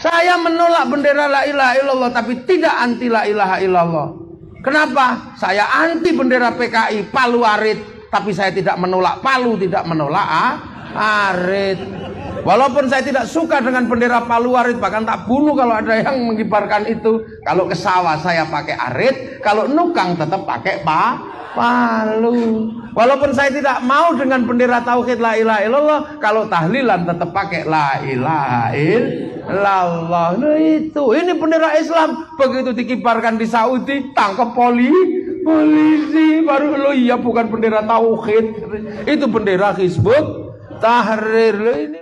Saya menolak bendera la ilaha illallah tapi tidak anti la ilaha illallah. Kenapa? Saya anti bendera PKI Palu Arit tapi saya tidak menolak Palu, tidak menolak Arit. Walaupun saya tidak suka dengan bendera Palu Arit, bahkan tak bunuh kalau ada yang mengibarkan itu. Kalau ke sawah saya pakai arit, kalau nukang tetap pakai Palu. Walaupun saya tidak mau dengan bendera tauhid la ilaha illallah, kalau tahlilan tetap pakai la ilaha illallah. Nah itu, ini bendera Islam. Begitu dikibarkan di Saudi, tangkap polisi. Baru lo iya bukan bendera tauhid, itu bendera Hizbut Tahrir. Lo ini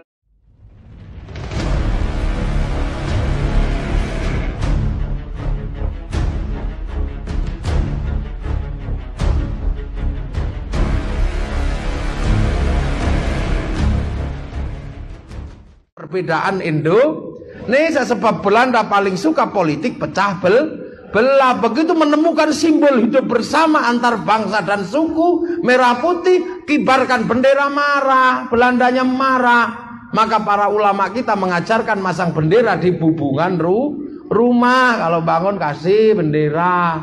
perbedaan Indonesia. Sebab Belanda paling suka politik pecah belah. Begitu menemukan simbol hidup bersama antar bangsa dan suku, merah putih, kibarkan bendera, marah, Belandanya marah. Maka para ulama kita mengajarkan masang bendera di bubungan rumah. Kalau bangun kasih bendera.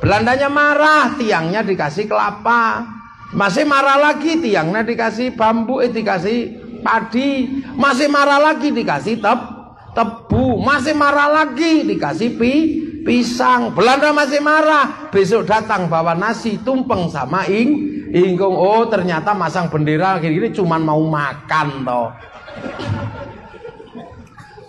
Belandanya marah, tiangnya dikasih kelapa. Masih marah lagi, tiangnya dikasih bambu, dikasih padi. Masih marah lagi, dikasih tebu. Masih marah lagi, dikasih pisang. Belanda masih marah, besok datang bawa nasi tumpeng sama ingkung. Oh ternyata masang bendera gini cuman mau makan toh.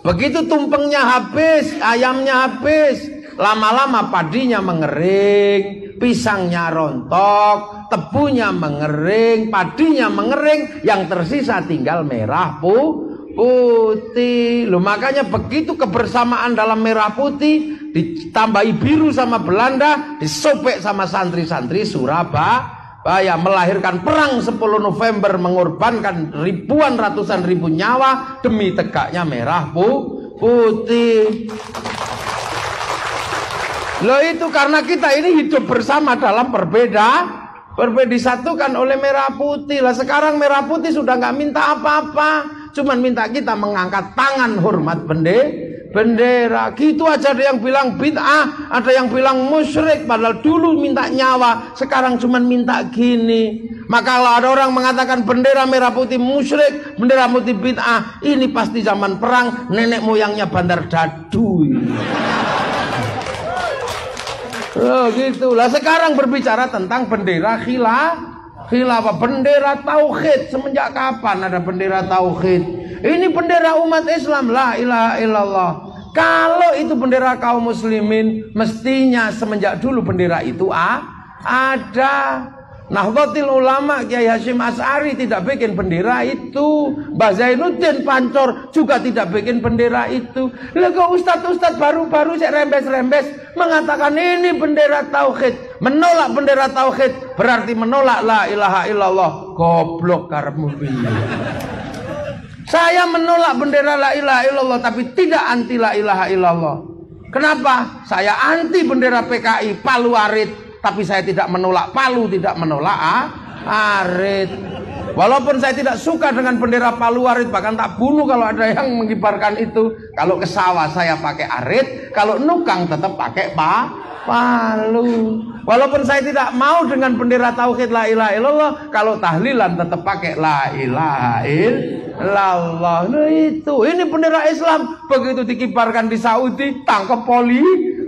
Begitu tumpengnya habis, ayamnya habis, lama-lama padinya mengering, pisangnya rontok, tebunya mengering, padinya mengering, yang tersisa tinggal merah putih. Loh makanya begitu kebersamaan dalam merah putih ditambahi biru sama Belanda, disobek sama santri-santri Surabaya, melahirkan perang 10 November, mengorbankan ribuan ratusan ribu nyawa demi tegaknya merah putih. Loh itu karena kita ini hidup bersama dalam disatukan oleh merah putih. Lah sekarang merah putih sudah nggak minta apa-apa, cuman minta kita mengangkat tangan hormat bendera. Gitu aja. Ada yang bilang bid'ah, ada yang bilang musyrik, padahal dulu minta nyawa, sekarang cuman minta gini. Maka kalau ada orang mengatakan bendera merah putih musyrik, bendera putih bid'ah, ini pasti zaman perang, nenek moyangnya Bandar Dadu. Oh gitu lah. Sekarang berbicara tentang bendera khilafah, bendera tauhid. Semenjak kapan ada bendera tauhid? Ini bendera umat Islam, la ilaha illallah. Kalau itu bendera kaum muslimin, mestinya semenjak dulu bendera itu ada. Nahdlatul Ulama Kiai Hasyim Asy'ari tidak bikin bendera itu. Mbah Zainuddin Pancor juga tidak bikin bendera itu. Lah kok ustaz-ustaz baru-baru sik rembes-rembes mengatakan ini bendera tauhid. Menolak bendera tauhid berarti menolak la ilaha illallah. Goblok karepmu piye? Saya menolak bendera la ilaha illallah tapi tidak anti la ilaha illallah. Kenapa? Saya anti bendera PKI Palu Arit tapi saya tidak menolak Palu, tidak menolak Arit. Walaupun saya tidak suka dengan bendera Palu Arit, bahkan tak bunuh kalau ada yang mengibarkan itu. Kalau ke sawah saya pakai arit, kalau nukang tetap pakai Palu. Walaupun saya tidak mau dengan bendera tauhid la ilaha illallah, kalau tahlilan tetap pakai la ilaha illallah. Nah itu, ini bendera Islam. Begitu dikibarkan di Saudi, tangkap polisi.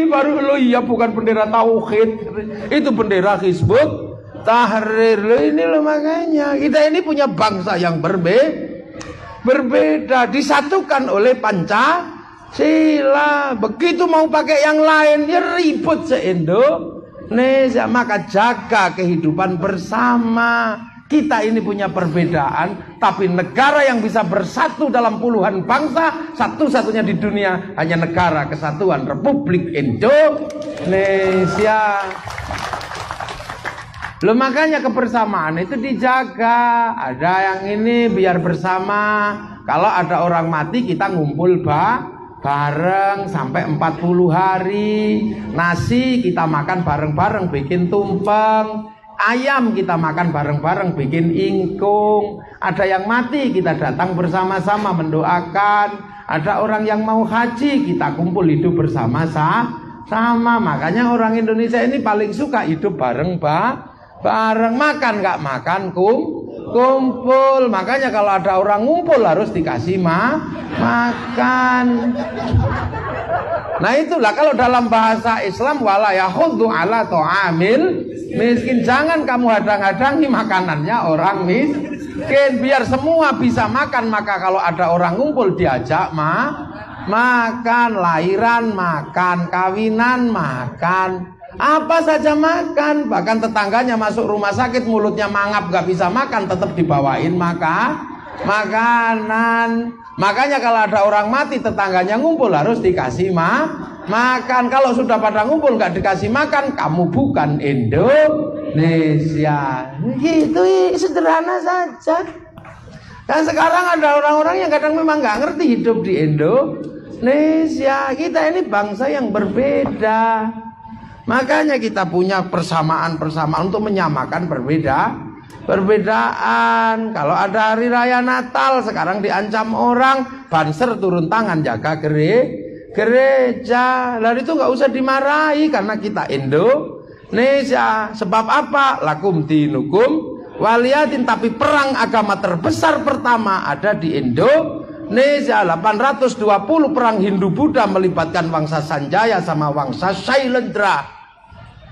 Baru lo iya bukan bendera tauhid, itu bendera Hizbut Tahrir. Lo ini lo makanya kita ini punya bangsa yang berbeda, disatukan oleh Pancasila. Begitu mau pakai yang lain ya ribut se-Indonesia. Maka jaga kehidupan bersama. Kita ini punya perbedaan, tapi negara yang bisa bersatu dalam puluhan bangsa, satu-satunya di dunia hanya negara kesatuan Republik Indonesia. Loh makanya kebersamaan itu dijaga. Ada yang ini biar bersama. Kalau ada orang mati kita ngumpul bareng sampai 40 hari. Nasi kita makan bareng-bareng, bikin tumpeng. Ayam kita makan bareng-bareng, bikin ingkung. Ada yang mati, kita datang bersama-sama mendoakan. Ada orang yang mau haji, kita kumpul hidup bersama-sama. Makanya orang Indonesia ini paling suka hidup bareng makan nggak makan kumpul. Makanya kalau ada orang ngumpul harus dikasih makan. Nah itulah kalau dalam bahasa Islam, wala yahuddu ala ta'amil miskin. Jangan kamu hadang-hadangi makanannya orang miskin. Biar semua bisa makan. Maka kalau ada orang ngumpul diajak makan. Lahiran makan, kawinan makan, apa saja makan. Bahkan tetangganya masuk rumah sakit mulutnya mangap gak bisa makan, tetap dibawain makanan. Makanya kalau ada orang mati tetangganya ngumpul harus dikasih makan. Kalau sudah pada ngumpul gak dikasih makan, kamu bukan Indonesia. Gitu, sederhana saja. Dan sekarang ada orang-orang yang kadang memang gak ngerti hidup di Indonesia. Kita ini bangsa yang berbeda. Makanya kita punya persamaan-persamaan untuk menyamakan perbedaan. Kalau ada hari raya Natal sekarang diancam orang, banser turun tangan jaga gereja. Lalu itu nggak usah dimarahi karena kita Indonesia. Sebab apa? Lakum dinukum waliyatin. Tapi perang agama terbesar pertama ada di Indonesia. 820 perang Hindu Buddha melibatkan Wangsa Sanjaya sama Wangsa Sailendra.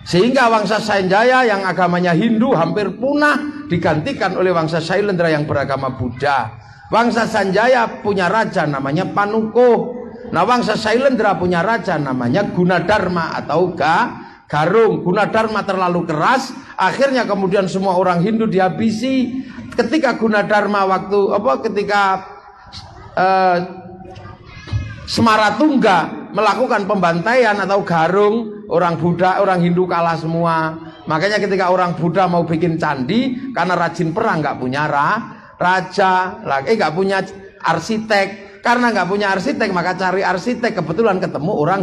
Sehingga Wangsa Sanjaya yang agamanya Hindu hampir punah digantikan oleh Wangsa Sailendra yang beragama Buddha. Wangsa Sanjaya punya raja namanya Panukuh. Nah Wangsa Sailendra punya raja namanya Gunadarma atau Garung. Gunadarma terlalu keras, akhirnya kemudian semua orang Hindu dihabisi. Ketika Gunadarma ketika Semaratungga melakukan pembantaian atau Garung, orang Buddha, orang Hindu kalah semua. Makanya ketika orang Buddha mau bikin candi, karena rajin perang nggak punya raja, nggak punya arsitek. Karena nggak punya arsitek, maka cari arsitek. Kebetulan ketemu orang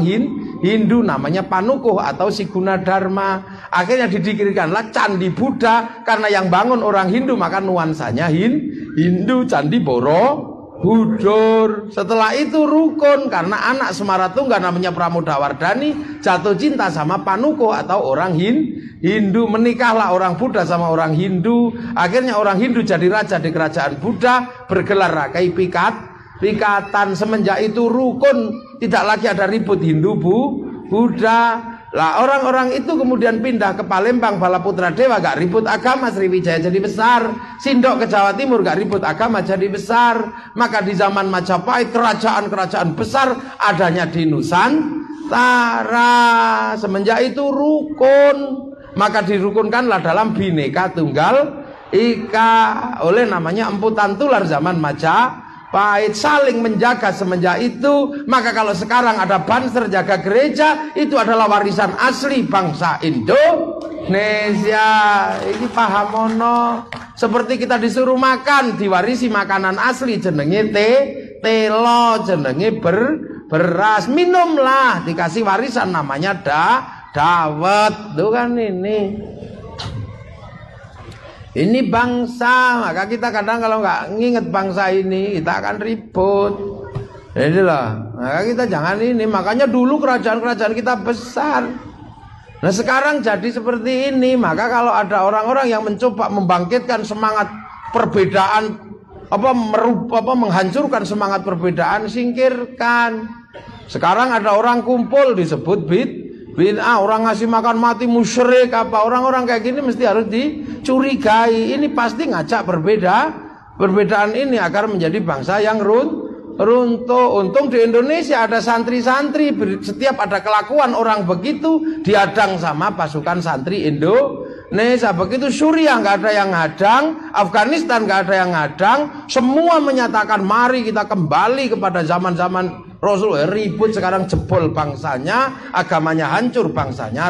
Hindu namanya Panukuh atau si Gunadarma. Akhirnya didirikanlah candi Buddha. Karena yang bangun orang Hindu, maka nuansanya Hindu, candi Borobudur. Setelah itu rukun, karena anak Semaratungga namanya Pramodawardhani jatuh cinta sama Panukuh atau orang Hindu. Menikahlah orang Buddha sama orang Hindu. Akhirnya orang Hindu jadi raja di kerajaan Buddha, bergelar Rakai Pikatan. Semenjak itu rukun, tidak lagi ada ribut Hindu Buddha. Lah orang-orang itu kemudian pindah ke Palembang, Balaputra Dewa gak ribut agama, Sriwijaya jadi besar. Sindok ke Jawa Timur gak ribut agama, jadi besar. Maka di zaman Majapahit kerajaan-kerajaan besar adanya di Nusantara. Semenjak itu rukun, maka dirukunkanlah dalam Bhinneka Tunggal Ika oleh namanya Empu Tantular zaman Majapahit. Saling menjaga semenjak itu. Maka kalau sekarang ada banser jaga gereja, itu adalah warisan asli bangsa Indonesia. Ini paham mono. Seperti kita disuruh makan, diwarisi makanan asli, jenenge telo, jenenge beras. Minumlah, dikasih warisan namanya dawet. Tuh kan ini bangsa. Maka kita kadang kalau nggak nginget bangsa ini, kita akan ribut. Inilah. Maka kita jangan ini. Makanya dulu kerajaan-kerajaan kita besar. Nah sekarang jadi seperti ini. Maka kalau ada orang-orang yang mencoba membangkitkan semangat perbedaan, menghancurkan semangat perbedaan, singkirkan. Sekarang ada orang kumpul disebut bid'ah, orang ngasih makan mati musyrik apa. Orang-orang kayak gini mesti harus dicurigai. Ini pasti ngajak perbedaan ini agar menjadi bangsa yang runtuh. Untung di Indonesia ada santri-santri. Setiap ada kelakuan orang begitu dihadang sama pasukan santri Indonesia. Begitu Suriah nggak ada yang ngadang, Afghanistan nggak ada yang ngadang. Semua menyatakan mari kita kembali kepada zaman-zaman Rasul. Ribut sekarang jebol bangsanya, agamanya hancur, bangsanya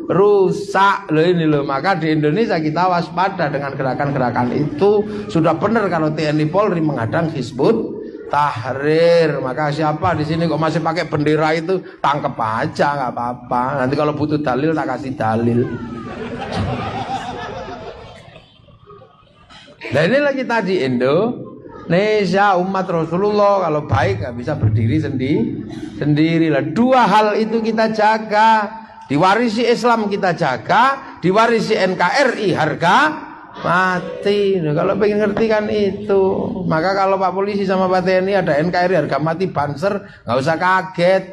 rusak. Ini loh. Maka di Indonesia kita waspada dengan gerakan-gerakan itu. Sudah benar kalau TNI Polri menghadang Hizbut Tahrir. Maka siapa di sini kok masih pakai bendera itu, tangkep aja, nggak apa-apa. Nanti kalau butuh dalil tak kasih dalil. Nah ini lagi tadi Indonesia umat Rasulullah kalau baik nggak bisa berdiri sendiri lah. Dua hal itu kita jaga, diwarisi Islam kita jaga, diwarisi NKRI harga mati. Nah, kalau pengen ngerti kan itu, maka kalau Pak Polisi sama Pak TNI ada NKRI harga mati banser, nggak usah kaget.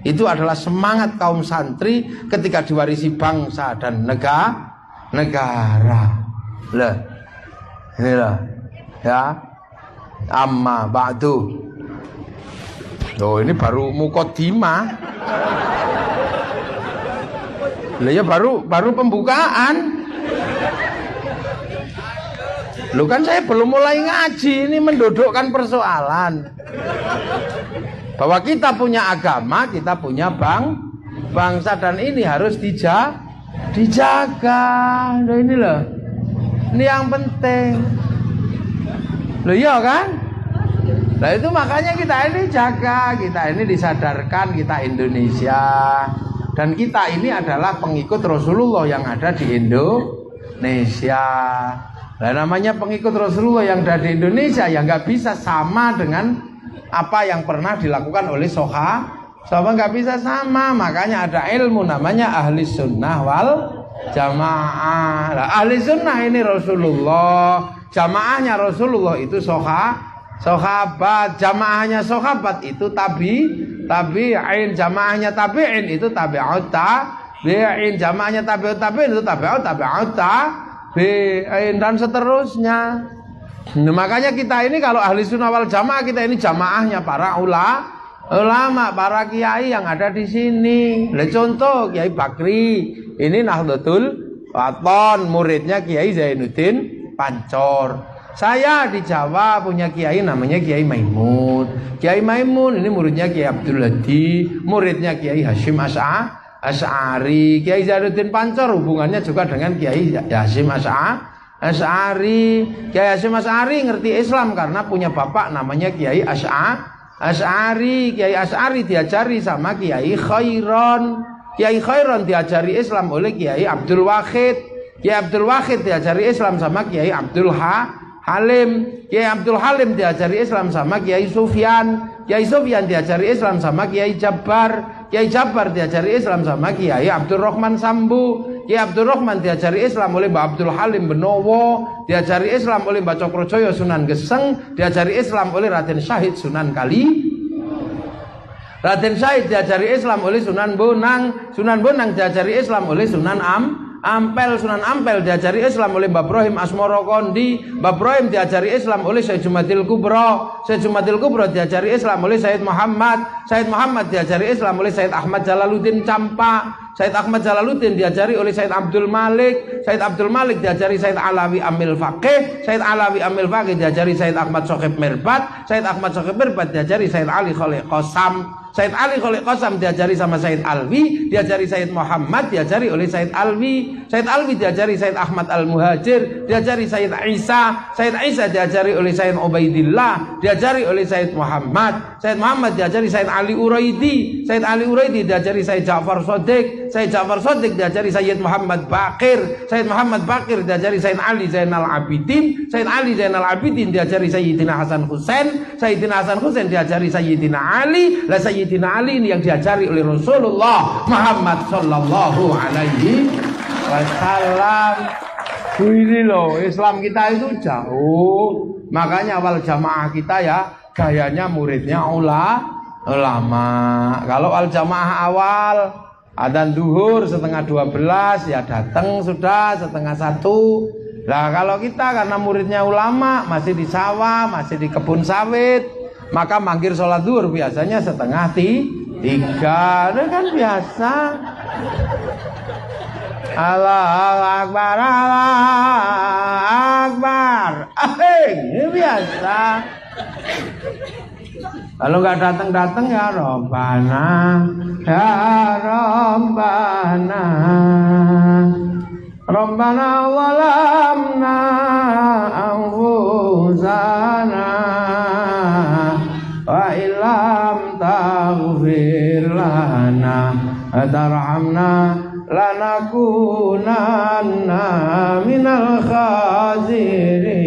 Itu adalah semangat kaum santri ketika diwarisi bangsa dan negara. Lah, inilah ya. Amma ba'du. Oh, ini baru muqaddimah. Lah ya baru pembukaan. Lu kan saya belum mulai ngaji, ini mendudukkan persoalan. Bahwa kita punya agama, kita punya bangsa dan ini harus dijaga. Loh ini loh. Ini yang penting. Loh iya kan? Nah itu makanya kita ini jaga, kita ini disadarkan kita Indonesia. Dan kita ini adalah pengikut Rasulullah yang ada di Indonesia. Nah namanya pengikut Rasulullah yang ada di Indonesia yang nggak bisa sama dengan apa yang pernah dilakukan oleh sahabat, nggak bisa sama. Makanya ada ilmu namanya ahli sunnah wal jamaah. Nah, ahli sunnah ini Rasulullah, jamaahnya Rasulullah itu sahabat, jamaahnya sahabat itu tabi'in, jamaahnya tabi'in itu tabi'ut tabi'in, jamaahnya tabi'ut tabi'in itu tabi'ut tabi'in dan seterusnya. Nah, makanya kita ini kalau ahli sunnah wal jamaah, kita ini jamaahnya para ulama, para kiai yang ada di sini. Nah, contoh Kiai Bakri, ini Nahdlatul Wathon, muridnya Kiai Zainuddin Pancor. Saya di Jawa punya kiai namanya Kiai Maimun. Kiai Maimun ini muridnya Kiai Abdul Hadi, muridnya Kiai Hasyim Asy'ari. Kiai Zainuddin Pancor hubungannya juga dengan Kiai Hasyim Asy'ari. Kiai Hasyim Asy'ari ngerti Islam karena punya bapak namanya Kiai Asy'ari. Kiai Asy'ari diajari sama Kiai Khairon. Kiai Khairon diajari Islam oleh Kiai Abdul Wahid. Kiai Abdul Wahid diajari Islam sama Kiai Abdul Halim. Kiai Abdul Halim diajari Islam sama Kiai Sufyan. Kiai Sufyan diajari Islam sama Kiai Jabbar. Kiai Jabbar diajari Islam sama Kiai Abdul Rahman Sambu. Kiai Abdul Rahman diajari Islam oleh Mbak Abdul Halim Benowo. Diajari Islam oleh Mbak Cokrojoyo Sunan Geseng. Diajari Islam oleh Raden Syahid Sunan Kali. Raden Syahid diajari Islam oleh Sunan Bonang. Sunan Bonang diajari Islam oleh Sunan Ampel. Sunan Ampel diajari Islam oleh Mbak Ibrahim Asmoro Kondi. Mbak Ibrahim diajari Islam oleh Syekh Jumadil Kubro. Syekh Jumadil Kubro diajari Islam oleh Sayyid Muhammad. Sayyid Muhammad diajari Islam oleh Sayyid Ahmad Jalaluddin Campa. Sayyid Ahmad Jalaluddin diajari oleh Sayyid Abdul Malik. Sayyid Abdul Malik diajari Sayyid Alawi Amil Faqih. Sayyid Alawi Amil Faqih diajari Sayyid Ahmad Sohib Mirbat. Sayyid Ahmad Sohib Mirbat diajari Sayyid Ali Khalil Qasam. Sayyid Ali Khalil Qasam diajari sama Sayyid Alwi, diajari Sayyid Muhammad, diajari oleh Sayyid Alwi. Sayyid Alwi diajari Sayyid Ahmad Al-Muhajir, diajari Sayyid Isa. Sayyid Isa diajari oleh Sayyid Ubaidillah, diajari oleh Sayyid Muhammad. Sayyid Muhammad diajari Sayyid Ali Uraidi. Sayyid Ali Uraidi diajari Sayyid Ja'far Shadiq. Sayyid Ja'far Shadiq diajari Sayyid Muhammad Baqir. Sayyid Muhammad Baqir diajari Sayyid Ali Zainal Abidin. Sayyid Ali Zainal Abidin diajari Sayyidina Hasan Husain. Sayyidina Hasan Husain diajari Sayyidina Ali. Lah Sayyidina Ali ini yang diajari oleh Rasulullah Muhammad sallallahu alaihi wasallam. Ini loh, Islam kita itu jauh. Makanya awal jamaah kita ya gayanya muridnya ulama. Kalau al jamaah awal adzan duhur 11:30 ya datang sudah 12:30. Lah kalau kita karena muridnya ulama masih di sawah, masih di kebun sawit, maka manggil sholat duhur biasanya 2:30. Itu kan biasa. Allahu Akbar, Allahu Akbar. Ini biasa. Kalau nggak datang-datang ya Rabbana, ya Rabbana. Rabbana zalamna anfusana wa illam taghfir lana wa tarhamna lanakunanna minal khasirin.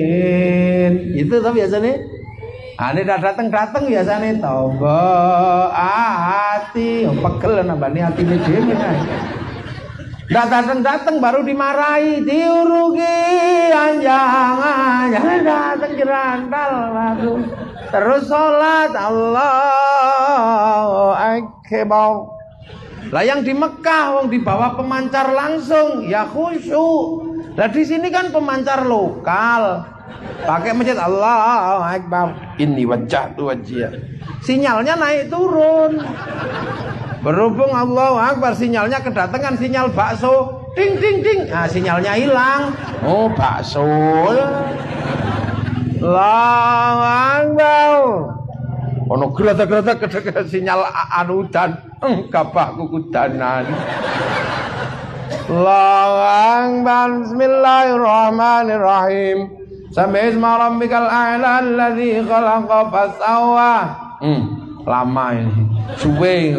Itu tuh biasanya. Ini datang biasanya tonggo hati, pegel nambani hatine dhewe. Datang baru dimarahi, diurugi anjangan, datang jerandal baru. Terus sholat Allahu Akbar. Lah yang di Mekah wong dibawa pemancar langsung ya khusyuk. Lah di sini kan pemancar lokal. Pakai masjid Allahu Akbar. Inni wajjahtu wajhiya. Sinyalnya naik turun. Berhubung Allahu Akbar sinyalnya kedatangan sinyal bakso. Ding ding ding. Nah, sinyalnya hilang. Oh, bakso. Allahu Akbar. Ono gerata-gerata kedekat sinyal anudan. Kabahku kudanan. Allahu Akbar. Bismillahirrahmanirrahim. Sabbihisma rabbikal a'la alladzi khalaqa fasawwa. Lama ini. Suwe.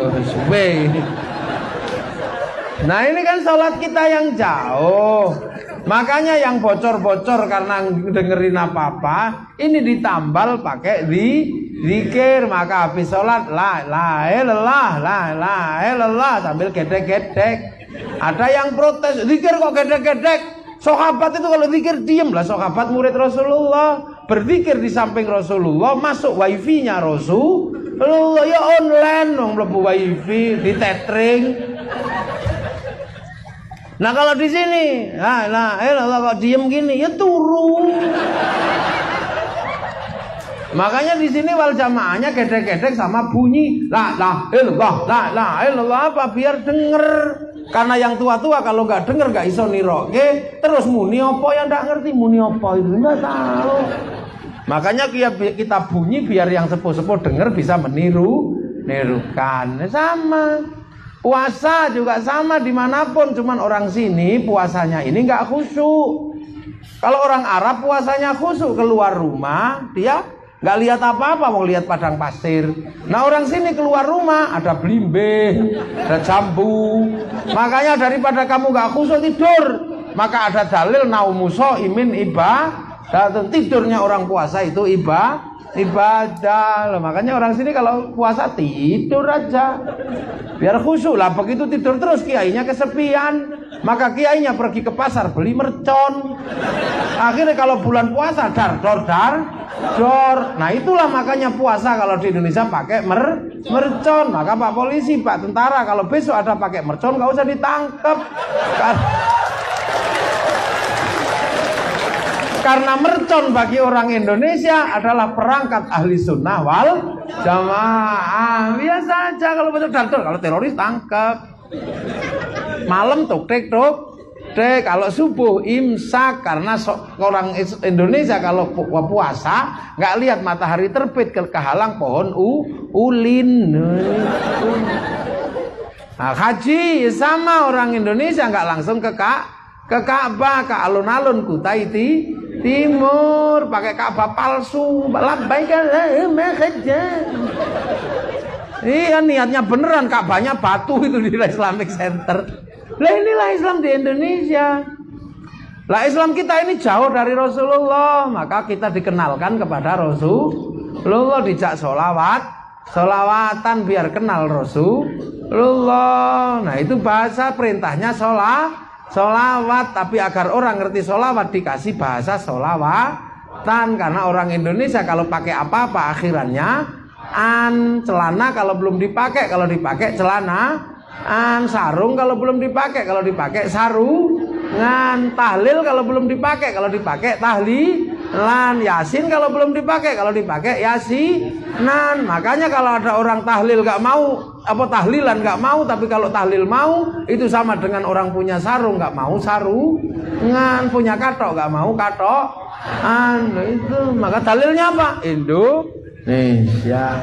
Nah ini kan sholat kita yang jauh. Makanya yang bocor-bocor karena dengerin apa-apa, ini ditambal pakai zikir. Maka habis sholat la ilaha illallah sambil gedek-gedek. Ada yang protes, zikir kok gedek-gedek. Sahabat itu kalau zikir diem lah. Sahabat murid Rasulullah berzikir di samping Rasulullah, masuk wifi-nya Rasulullah ya online dong, mlebu wifi di tethering. Nah kalau di sini, lah kok diem gini, ya turun. Makanya di sini wal jamaahnya gedek-gedek sama bunyi la ilallah apa biar denger. Karena yang tua-tua kalau nggak denger nggak iso niroke, terus muni apa yang nggak ngerti muni apa itu nggak tahu. Makanya kita bunyi biar yang sepuh-sepuh denger bisa nirukan. Sama. Puasa juga sama dimanapun, cuman orang sini puasanya ini nggak khusyuk. Kalau orang Arab puasanya khusyuk, keluar rumah dia nggak lihat apa-apa, mau lihat padang pasir. Nah orang sini keluar rumah ada belimbing, ada jambu. Makanya daripada kamu nggak khusyuk tidur, maka ada dalil naumuso imin dan tidurnya orang puasa itu ibadah. Makanya orang sini kalau puasa tidur aja biar khusyuk lah. Begitu tidur terus kiainya kesepian, maka kiainya pergi ke pasar beli mercon. Akhirnya kalau bulan puasa dor. Nah itulah makanya puasa kalau di Indonesia pakai mercon. Maka Pak Polisi, Pak Tentara kalau besok ada pakai mercon nggak usah ditangkap. Karena mercon bagi orang Indonesia adalah perangkat ahli sunnah wal jamaah. Biasa aja kalau besok dardor, kalau teroris tangkap. Malam tuk-tek. Kalau subuh imsak. Karena orang Indonesia kalau puasa nggak lihat matahari terbit kehalang pohon ulin. Nah, haji sama orang Indonesia nggak langsung ke Ka'bah, ke alun-alun Kutai Timur, pakai Ka'bah palsu, labbaik Allahumma hajjan. Iya niatnya beneran, Ka'bahnya batu itu di Islamic Center. Lah inilah Islam di Indonesia. Lah Islam kita ini jauh dari Rasulullah, maka kita dikenalkan kepada Rasulullah, dijak solawatan biar kenal Rasulullah. Nah itu bahasa perintahnya solawat, tapi agar orang ngerti solawat dikasih bahasa solawatan. Karena orang Indonesia kalau pakai apa-apa akhirannya celana kalau belum dipakai, kalau dipakai celana sarung kalau belum dipakai, kalau dipakai sarungan, tahlil kalau belum dipakai, kalau dipakai tahlilan, yasin kalau belum dipakai, kalau dipakai yasinan. Makanya kalau ada orang tahlil gak mau, tahlilan gak mau, tapi kalau tahlil mau, itu sama dengan orang punya sarung gak mau sarungan, punya katok gak mau katokan. Itu maka dalilnya apa? Indonesia.